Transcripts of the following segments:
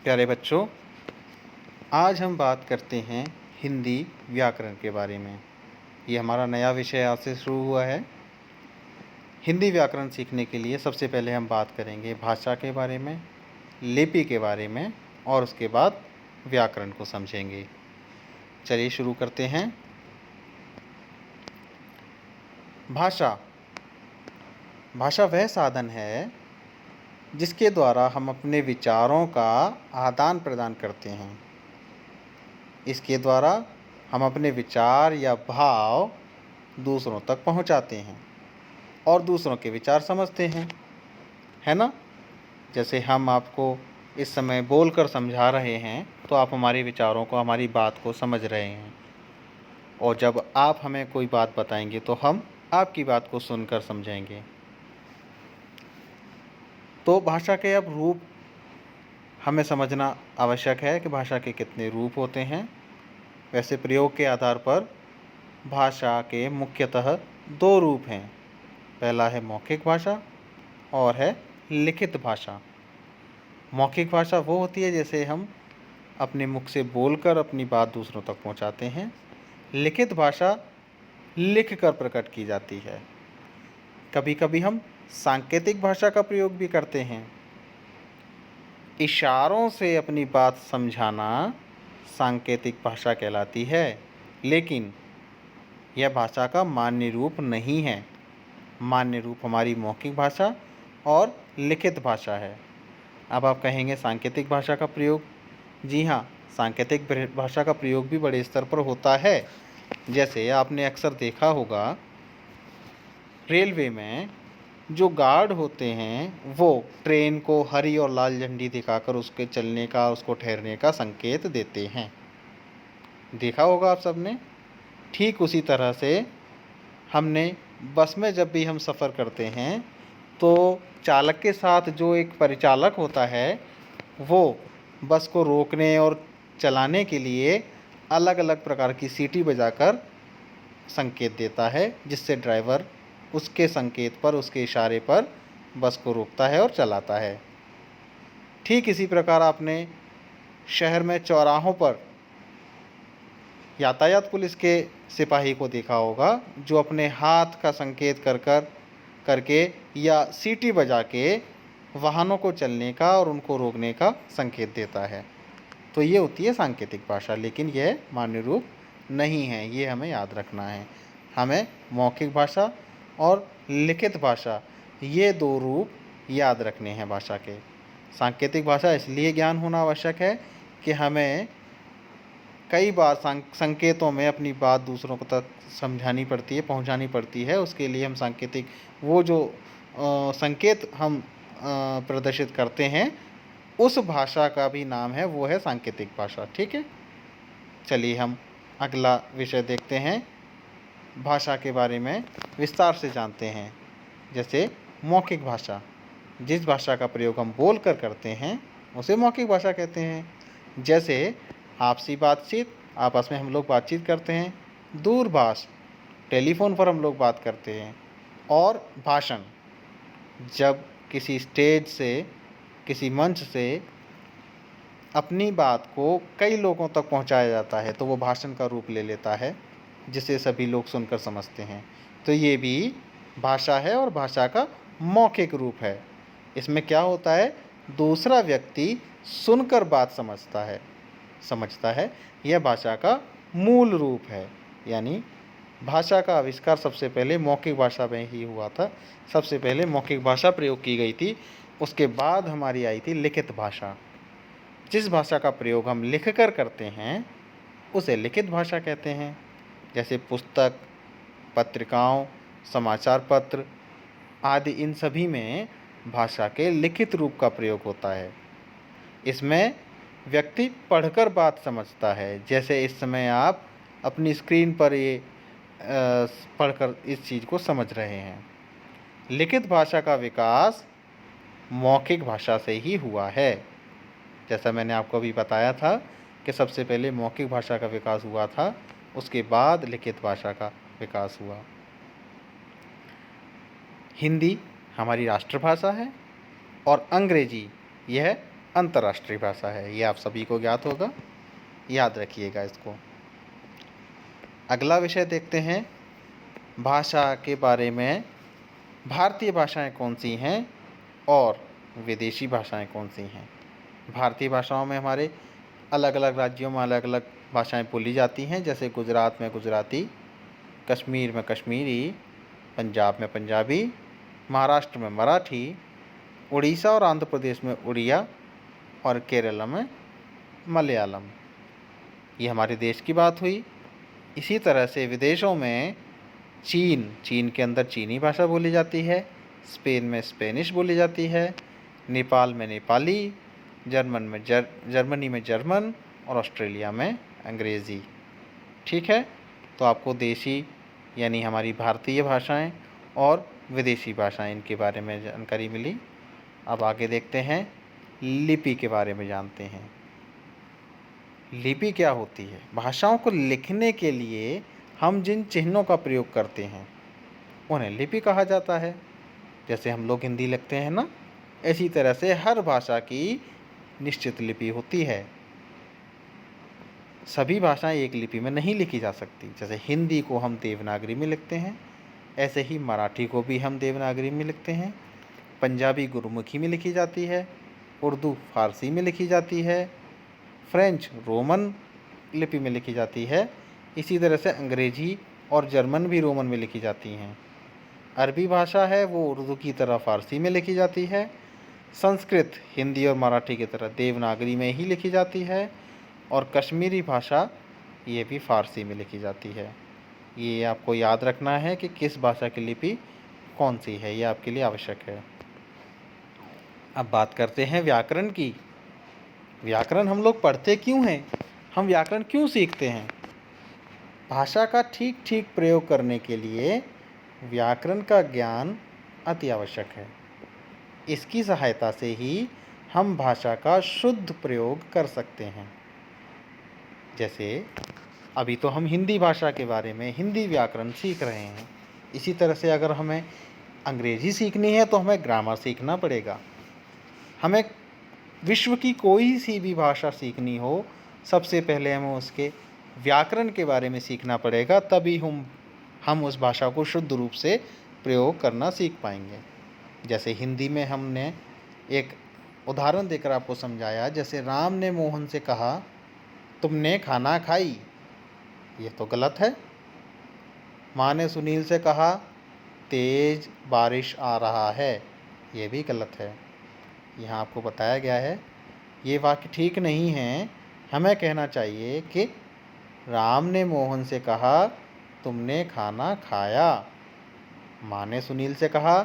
प्यारे बच्चों, आज हम बात करते हैं हिंदी व्याकरण के बारे में। ये हमारा नया विषय आज से शुरू हुआ है। हिंदी व्याकरण सीखने के लिए सबसे पहले हम बात करेंगे भाषा के बारे में, लिपि के बारे में और उसके बाद व्याकरण को समझेंगे। चलिए शुरू करते हैं। भाषा भाषा वह साधन है जिसके द्वारा हम अपने विचारों का आदान प्रदान करते हैं। इसके द्वारा हम अपने विचार या भाव दूसरों तक पहुंचाते हैं और दूसरों के विचार समझते हैं, है ना। जैसे हम आपको इस समय बोलकर समझा रहे हैं तो आप हमारे विचारों को, हमारी बात को समझ रहे हैं, और जब आप हमें कोई बात बताएंगे तो हम आपकी बात को सुनकर समझेंगे। तो भाषा के अब रूप हमें समझना आवश्यक है कि भाषा के कितने रूप होते हैं। वैसे प्रयोग के आधार पर भाषा के मुख्यतः दो रूप हैं। पहला है मौखिक भाषा और है लिखित भाषा। मौखिक भाषा वो होती है जैसे हम अपने मुख से बोलकर अपनी बात दूसरों तक पहुंचाते हैं। लिखित भाषा लिख कर प्रकट की जाती है। कभी कभी हम सांकेतिक भाषा का प्रयोग भी करते हैं। इशारों से अपनी बात समझाना सांकेतिक भाषा कहलाती है, लेकिन यह भाषा का मान्य रूप नहीं है। मान्य रूप हमारी मौखिक भाषा और लिखित भाषा है। अब आप कहेंगे सांकेतिक भाषा का प्रयोग। जी हाँ, सांकेतिक भाषा का प्रयोग भी बड़े स्तर पर होता है। जैसे आपने अक्सर देखा होगा, रेलवे में जो गार्ड होते हैं वो ट्रेन को हरी और लाल झंडी दिखाकर उसके चलने का, उसको ठहरने का संकेत देते हैं। देखा होगा आप सबने। ठीक उसी तरह से हमने बस में जब भी हम सफ़र करते हैं तो चालक के साथ जो एक परिचालक होता है वो बस को रोकने और चलाने के लिए अलग अलग प्रकार की सीटी बजाकर संकेत देता है, जिससे ड्राइवर उसके संकेत पर, उसके इशारे पर बस को रोकता है और चलाता है। ठीक इसी प्रकार आपने शहर में चौराहों पर यातायात पुलिस के सिपाही को देखा होगा, जो अपने हाथ का संकेत करके या सीटी बजा के वाहनों को चलने का और उनको रोकने का संकेत देता है। तो ये होती है सांकेतिक भाषा, लेकिन यह मान्य रूप नहीं है। ये हमें याद रखना है। हमें मौखिक भाषा और लिखित भाषा, ये दो रूप याद रखने हैं भाषा के। सांकेतिक भाषा इसलिए ज्ञान होना आवश्यक है कि हमें कई बार संकेतों में अपनी बात दूसरों को तक समझानी पड़ती है, पहुंचानी पड़ती है। उसके लिए हम सांकेतिक, वो जो संकेत हम प्रदर्शित करते हैं, उस भाषा का भी नाम है, वो है सांकेतिक भाषा। ठीक है, चलिए हम अगला विषय देखते हैं। भाषा के बारे में विस्तार से जानते हैं। जैसे मौखिक भाषा, जिस भाषा का प्रयोग हम बोल कर करते हैं उसे मौखिक भाषा कहते हैं। जैसे आपसी बातचीत, आपस में हम लोग बातचीत करते हैं। दूरभाष, टेलीफोन पर हम लोग बात करते हैं। और भाषण, जब किसी स्टेज से, किसी मंच से अपनी बात को कई लोगों तक पहुंचाया जाता है तो वो भाषण का रूप ले लेता है, जिसे सभी लोग सुनकर समझते हैं। तो ये भी भाषा है और भाषा का मौखिक रूप है। इसमें क्या होता है, दूसरा व्यक्ति सुनकर बात समझता है। यह भाषा का मूल रूप है। यानी भाषा का आविष्कार सबसे पहले मौखिक भाषा में ही हुआ था। सबसे पहले मौखिक भाषा प्रयोग की गई थी, उसके बाद हमारी आई थी लिखित भाषा। जिस भाषा का प्रयोग हम लिख कर करते हैं उसे लिखित भाषा कहते हैं। जैसे पुस्तक, पत्रिकाओं, समाचार पत्र आदि, इन सभी में भाषा के लिखित रूप का प्रयोग होता है। इसमें व्यक्ति पढ़कर बात समझता है। जैसे इस समय आप अपनी स्क्रीन पर ये पढ़कर इस चीज़ को समझ रहे हैं। लिखित भाषा का विकास मौखिक भाषा से ही हुआ है। जैसा मैंने आपको अभी बताया था कि सबसे पहले मौखिक भाषा का विकास हुआ था, उसके बाद लिखित भाषा का विकास हुआ। हिंदी हमारी राष्ट्रभाषा है और अंग्रेजी यह अंतर्राष्ट्रीय भाषा है। ये आप सभी को ज्ञात होगा, याद रखिएगा इसको। अगला विषय देखते हैं भाषा के बारे में। भारतीय भाषाएं कौन सी हैं और विदेशी भाषाएं कौन सी हैं। भारतीय भाषाओं में हमारे अलग अलग राज्यों में अलग अलग भाषाएं बोली जाती हैं, जैसे गुजरात में गुजराती, कश्मीर में कश्मीरी, पंजाब में पंजाबी, महाराष्ट्र में मराठी, उड़ीसा और आंध्र प्रदेश में उड़िया और केरल में मलयालम। ये हमारे देश की बात हुई। इसी तरह से विदेशों में चीन के अंदर चीनी भाषा बोली जाती है, स्पेन में स्पेनिश बोली जाती है, नेपाल में नेपाली, जर्मनी में जर्मन और ऑस्ट्रेलिया में अंग्रेज़ी। ठीक है, तो आपको देशी यानी हमारी भारतीय भाषाएं और विदेशी भाषाएं इनके बारे में जानकारी मिली। अब आगे देखते हैं, लिपि के बारे में जानते हैं। लिपि क्या होती है। भाषाओं को लिखने के लिए हम जिन चिन्हों का प्रयोग करते हैं उन्हें लिपि कहा जाता है। जैसे हम लोग हिंदी लिखते हैं ना, इसी तरह से हर भाषा की निश्चित लिपि होती है। सभी भाषाएं एक लिपि में नहीं लिखी जा सकती। जैसे हिंदी को हम देवनागरी में लिखते हैं, ऐसे ही मराठी को भी हम देवनागरी में लिखते हैं, पंजाबी गुरमुखी में लिखी जाती है, उर्दू फारसी में लिखी जाती है, फ्रेंच रोमन लिपि में लिखी जाती है। इसी तरह से अंग्रेजी और जर्मन भी रोमन में लिखी जाती हैं। अरबी भाषा है वो उर्दू की तरह फ़ारसी में लिखी जाती है। संस्कृत हिंदी और मराठी की तरह देवनागरी में ही लिखी जाती है। और कश्मीरी भाषा ये भी फ़ारसी में लिखी जाती है। ये आपको याद रखना है कि किस भाषा की लिपि कौन सी है, ये आपके लिए आवश्यक है। अब बात करते हैं व्याकरण की। व्याकरण हम लोग पढ़ते क्यों हैं, हम व्याकरण क्यों सीखते हैं। भाषा का ठीक ठीक प्रयोग करने के लिए व्याकरण का ज्ञान अति आवश्यक है। इसकी सहायता से ही हम भाषा का शुद्ध प्रयोग कर सकते हैं। जैसे अभी तो हम हिंदी भाषा के बारे में हिंदी व्याकरण सीख रहे हैं। इसी तरह से अगर हमें अंग्रेजी सीखनी है तो हमें ग्रामर सीखना पड़ेगा। हमें विश्व की कोई सी भी भाषा सीखनी हो, सबसे पहले हमें उसके व्याकरण के बारे में सीखना पड़ेगा, तभी हम उस भाषा को शुद्ध रूप से प्रयोग करना सीख पाएंगे। जैसे हिंदी में हमने एक उदाहरण देकर आपको समझाया, जैसे राम ने मोहन से कहा तुमने खाना खाई, ये तो गलत है। माँ ने सुनील से कहा तेज बारिश आ रहा है, ये भी गलत है। यहाँ आपको बताया गया है ये वाक्य ठीक नहीं है। हमें कहना चाहिए कि राम ने मोहन से कहा तुमने खाना खाया। माँ ने सुनील से कहा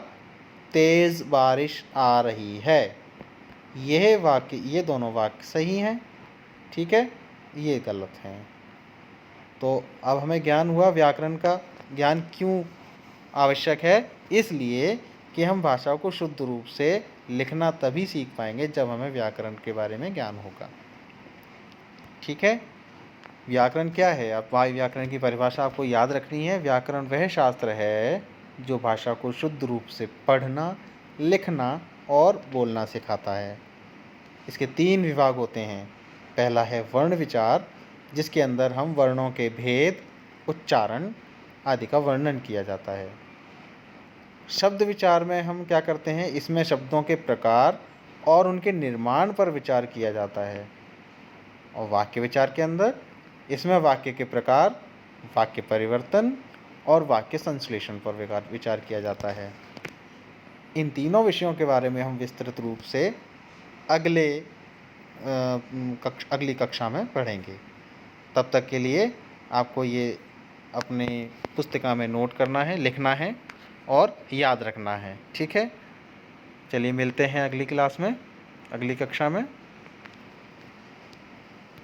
तेज़ बारिश आ रही है। ये दोनों वाक्य सही हैं, ठीक है, ये गलत हैं। तो अब हमें ज्ञान हुआ व्याकरण का ज्ञान क्यों आवश्यक है। इसलिए कि हम भाषा को शुद्ध रूप से लिखना तभी सीख पाएंगे जब हमें व्याकरण के बारे में ज्ञान होगा। ठीक है, व्याकरण क्या है। अब व्याकरण की परिभाषा आपको याद रखनी है। व्याकरण वह शास्त्र है जो भाषा को शुद्ध रूप से पढ़ना, लिखना और बोलना सिखाता है। इसके 3 विभाग होते हैं। पहला है वर्ण विचार, जिसके अंदर हम वर्णों के भेद, उच्चारण आदि का वर्णन किया जाता है। शब्द विचार में हम क्या करते हैं, इसमें शब्दों के प्रकार और उनके निर्माण पर विचार किया जाता है। और वाक्य विचार के अंदर इसमें वाक्य के प्रकार, वाक्य परिवर्तन और वाक्य संश्लेषण पर विचार किया जाता है। इन तीनों विषयों के बारे में हम विस्तृत रूप से अगली कक्षा में पढ़ेंगे। तब तक के लिए आपको ये अपने पुस्तिका में नोट करना है, लिखना है और याद रखना है। ठीक है, चलिए मिलते हैं अगली क्लास में, अगली कक्षा में।